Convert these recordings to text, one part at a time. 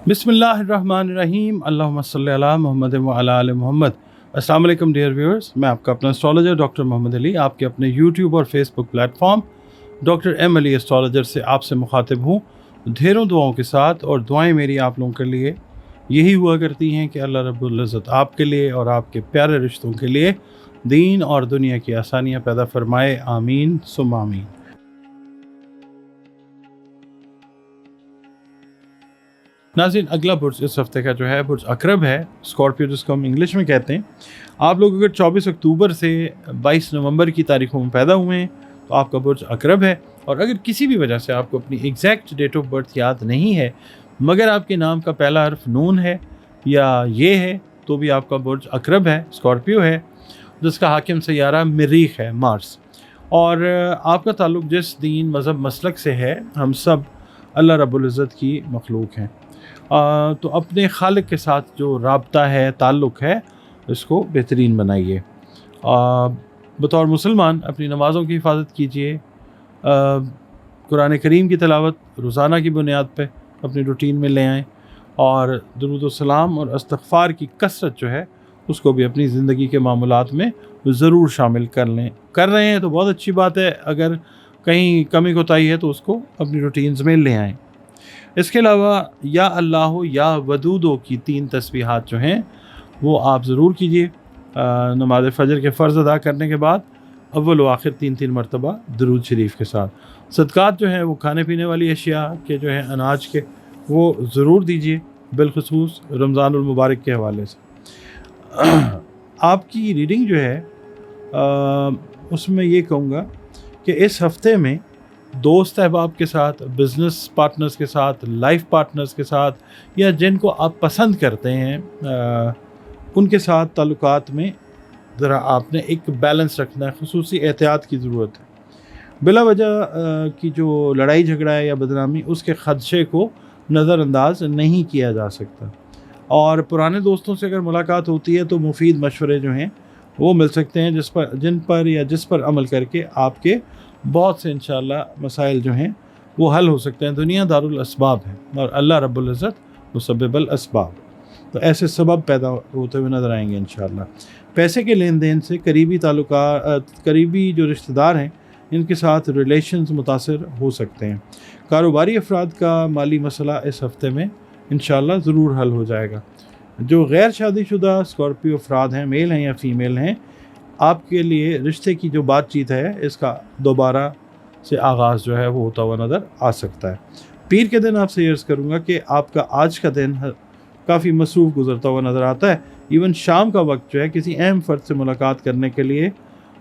बिस्मिल्लाहिर्रहमानिर्रहीम अल्लाहुम्मा सल्ली अला मोहम्मद व अला आले मोहम्मद। अस्सलाम वालेकुम डियर व्यूअर्स, मैं आपका अपना एस्ट्रोलॉजर डॉक्टर मोहम्मद अली आपके अपने यूट्यूब और Facebook platform doctor M Ali astrologer से आपसे मुखातिब हूँ ढेरों दुआओं के साथ। और दुआएं मेरी आप लोगों के लिए यही हुआ करती हैं कि अल्लाह रब्बुल इज़्ज़त आपके लिए और आपके प्यारे रिश्तों के लिए दीन और दुनिया की आसानियाँ पैदा फरमाए, आमीन सुम आमीन। नाज़रीन, अगला बुर्ज इस हफ्ते का जो है बुर्ज अकरब है, स्कॉर्पियो जिसको हम इंग्लिश में कहते हैं। आप लोग अगर 24 अक्टूबर से 22 नवंबर की तारीखों में पैदा हुए हैं तो आपका बुर्ज अकरब है। और अगर किसी भी वजह से आपको अपनी एग्जैक्ट डेट ऑफ बर्थ याद नहीं है मगर आपके नाम का पहला हर्फ नून है या ये है तो भी आपका बुर्ज अकरब है, स्कॉर्पियो है, जिसका हाकिम सैयारा मरीख है, मार्स। और आपका ताल्लुक़ जिस दीन मज़हब मसलक से है, हम सब अल्लाह रब्बुल इज़्ज़त की मखलूक हैं। तो अपने खालिक के साथ जो राब्ता है, ताल्लुक़ है, इसको बेहतरीन बनाइए। बतौर मुसलमान अपनी नमाज़ों की हिफाजत कीजिए, कुरान करीम की तिलावत रोज़ाना की बुनियाद पे अपनी रूटीन में ले आएँ और दुरूद व सलाम और इस्तिग़फ़ार की कसरत जो है उसको भी अपनी ज़िंदगी के मामूलात में ज़रूर शामिल कर लें। कर रहे हैं तो बहुत अच्छी बात है, अगर कहीं कमी कोताही है तो उसको अपनी रूटीन्स में ले आएँ। इसके अलावा या अल्लाह या वदूदो की 3 तस्बीहात जो हैं वो आप ज़रूर कीजिए नमाज फ़जर के फ़र्ज़ अदा करने के बाद, अव्वल व आखिर 3-3 मरतबा दरूद शरीफ के साथ। सदक़ात जो हैं वो खाने पीने वाली अशिया के जो हैं अनाज के, वो ज़रूर दीजिए, बिलख़ुसूस रमज़ानुल मुबारक के हवाले से। आपकी रीडिंग जो है उसमें ये कहूँगा कि इस हफ़्ते में दोस्त अहबाब के साथ, बिज़नेस पार्टनर्स के साथ, लाइफ पार्टनर्स के साथ या जिनको आप पसंद करते हैं उनके साथ ताल्लुकात में ज़रा आपने एक बैलेंस रखना है, ख़ुसूसी एहतियात की ज़रूरत है। बिला वजह की जो लड़ाई झगड़ा है या बदनामी, उसके ख़दशे को नज़रअंदाज नहीं किया जा सकता। और पुराने दोस्तों से अगर मुलाकात होती है तो मुफीद मशवरे जो हैं वो मिल सकते हैं जिस पर अमल करके आपके बहुत से इंशाअल्लाह मसाइल जो हैं वो हल हो सकते हैं। दुनिया दारुल असबाब है और अल्लाह रब्बुल इज़्ज़त मुसब्बिबुल असबाब, तो ऐसे सबब पैदा होते हुए नज़र आएंगे इंशाअल्लाह। पैसे के लेन देन से करीबी जो रिश्तेदार हैं इनके साथ रिलेशंस मुतासिर हो सकते हैं। कारोबारी अफराद का माली मसला इस हफ़्ते में इंशाअल्लाह ज़रूर हल हो जाएगा। जो गैर शादीशुदा स्कॉर्पियो अफराद हैं, मेल हैं या फ़ीमेल हैं, आपके लिए रिश्ते की जो बातचीत है इसका दोबारा से आगाज़ जो है वो होता हुआ नज़र आ सकता है। पीर के दिन आपसे अर्ज़ करूँगा कि आपका आज का दिन काफ़ी मसरूफ़ गुज़रता हुआ नज़र आता है। इवन शाम का वक्त जो है किसी अहम फ़र्द से मुलाकात करने के लिए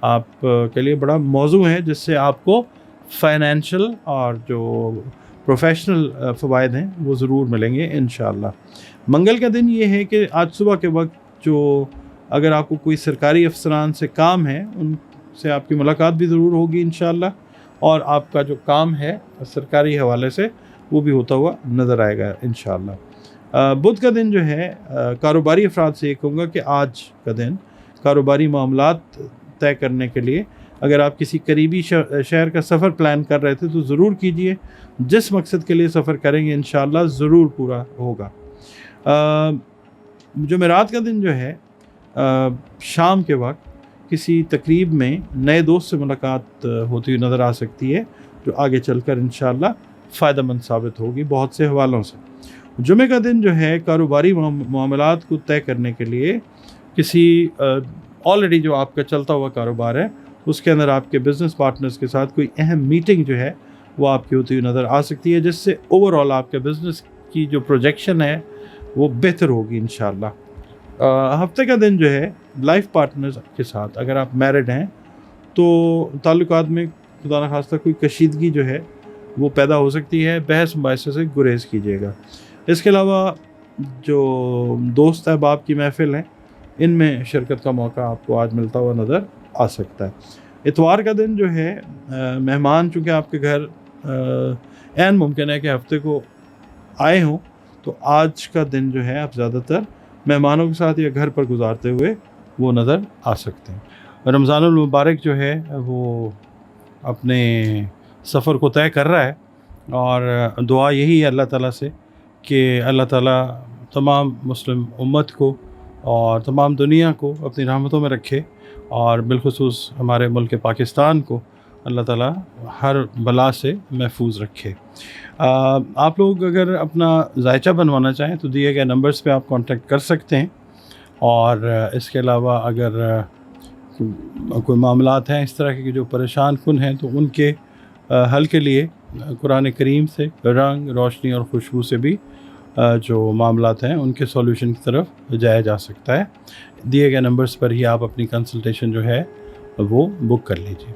आप के लिए बड़ा मौजू है, जिससे आपको फ़ाइनेंशियल और जो प्रोफेशनल फ़वाइद हैं वो ज़रूर मिलेंगे इंशाअल्लाह। मंगल का दिन ये है कि आज सुबह के वक्त जो अगर आपको कोई सरकारी अफसरान से काम है उनसे आपकी मुलाकात भी ज़रूर होगी इंशाअल्लाह, और आपका जो काम है सरकारी हवाले से वो भी होता हुआ नज़र आएगा इंशाअल्लाह। बुध का दिन जो है कारोबारी अफराद से ये कहूँगा कि आज का दिन कारोबारी मामलात तय करने के लिए अगर आप किसी करीबी शहर का सफ़र प्लान कर रहे थे तो ज़रूर कीजिए। जिस मकसद के लिए सफ़र करेंगे इंशाअल्लाह ज़रूर पूरा होगा। जुमेरात का दिन जो है शाम के वक्त किसी तकरीब में नए दोस्त से मुलाकात होती हुई नज़र आ सकती है, जो आगे चलकर इंशाअल्लाह फ़ायदेमंद साबित होगी बहुत से हवालों से। जुमे का दिन जो है कारोबारी मामलात को तय करने के लिए किसी ऑलरेडी जो आपका चलता हुआ कारोबार है उसके अंदर आपके बिज़नेस पार्टनर्स के साथ कोई अहम मीटिंग जो है वो आपकी होती हुई नज़र आ सकती है, जिससे ओवरऑल आपके बिज़नेस की जो प्रोजेक्शन है वो बेहतर होगी इंशाअल्लाह। हफ्ते का दिन जो है लाइफ पार्टनर्स के साथ, अगर आप मैरिड हैं तो ताल्लुकात में खुदा न खास्ता कोई कशीदगी जो है वो पैदा हो सकती है, बहस मुबाहिसे से गुरेज कीजिएगा। इसके अलावा जो दोस्त अहबाब की महफ़िल हैं इनमें शिरकत का मौका आपको आज मिलता हुआ नज़र आ सकता है। इतवार का दिन जो है मेहमान चूँकि आपके घर ऐन मुमकिन है कि हफ्ते को आए हों, तो आज का दिन जो है आप ज़्यादातर मेहमानों के साथ या घर पर गुजारते हुए वो नज़र आ सकते हैं। रमज़ानुल मुबारक जो है वो अपने सफ़र को तय कर रहा है और दुआ यही है अल्लाह ताला से کہ اللہ ताला तमाम मुस्लिम उम्मत को और तमाम दुनिया को अपनी रहमतों में रखे, और बिलखुसूस हमारे मुल्क पाकिस्तान को अल्लाह ताला हर बला से महफूज रखे। आप लोग अगर अपना जायचा बनवाना चाहें तो दिए गए नंबर्स पे आप कांटेक्ट कर सकते हैं, और इसके अलावा अगर कोई मामलात हैं इस तरह के जो परेशान कुन हैं तो उनके हल के लिए कुरान करीम से रंग, रोशनी और खुशबू से भी जो मामलात हैं उनके सॉल्यूशन की तरफ जाया जा सकता है। दिए गए नंबर्स पर ही आप अपनी कंसल्टेशन जो है वो बुक कर लीजिए।